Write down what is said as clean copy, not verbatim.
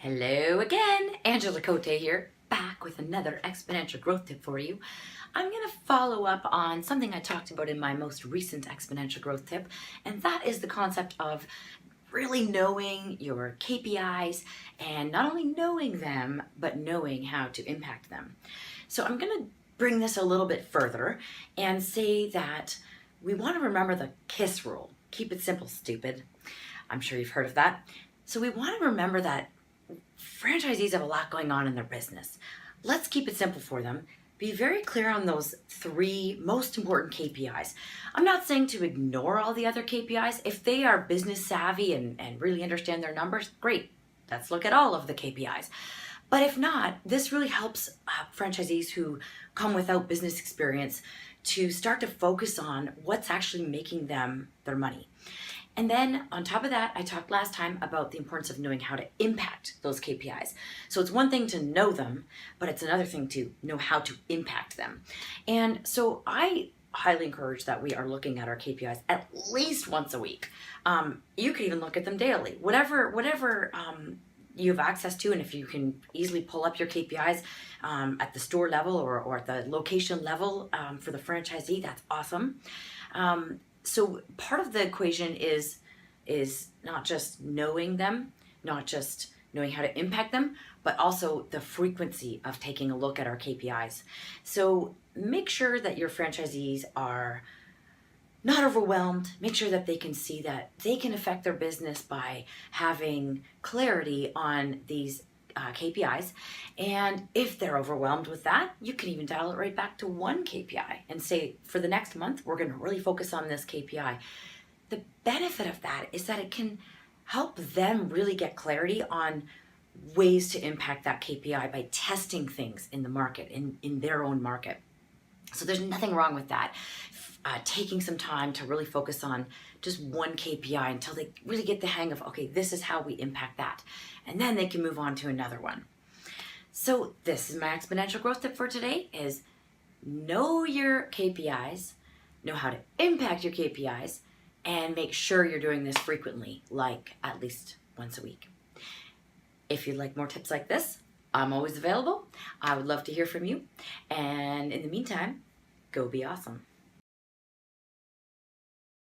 Hello again, Angela Cote here, back with another exponential growth tip for you. I'm going to follow up on something I talked about in my most recent exponential growth tip, and that is the concept of really knowing your KPIs and not only knowing them, but knowing how to impact them. So I'm going to bring this a little bit further and say that we want to remember the KISS rule. Keep it simple, stupid. I'm sure you've heard of that. So we want to remember that franchisees have a lot going on in their business. Let's keep it simple for them. Be very clear on those three most important KPIs. I'm not saying to ignore all the other KPIs. If they are business savvy and really understand their numbers, great. Let's look at all of the KPIs. But if not, this really helps franchisees who come without business experience to start to focus on what's actually making them their money. And then on top of that, I talked last time about the importance of knowing how to impact those KPIs. So it's one thing to know them, but it's another thing to know how to impact them. And so I highly encourage that we are looking at our KPIs at least once a week. You could even look at them daily, whatever you have access to, and if you can easily pull up your KPIs at the store level or at the location level for the franchisee, that's awesome. So part of the equation is not just knowing them, not just knowing how to impact them, but also the frequency of taking a look at our KPIs. So make sure that your franchisees are not overwhelmed. Make sure that they can see that they can affect their business by having clarity on these KPIs. And if they're overwhelmed with that, you can even dial it right back to one KPI and say, for the next month, we're going to really focus on this KPI. The benefit of that is that it can help them really get clarity on ways to impact that KPI by testing things in the market, in their own market. So there's nothing wrong with that. Taking some time to really focus on just one KPI until they really get the hang of, okay, this is how we impact that. And then they can move on to another one. So this is my exponential growth tip for today is know your KPIs, know how to impact your KPIs, and make sure you're doing this frequently, like at least once a week. If you'd like more tips like this, I'm always available. I would love to hear from you. And in the meantime, go be awesome.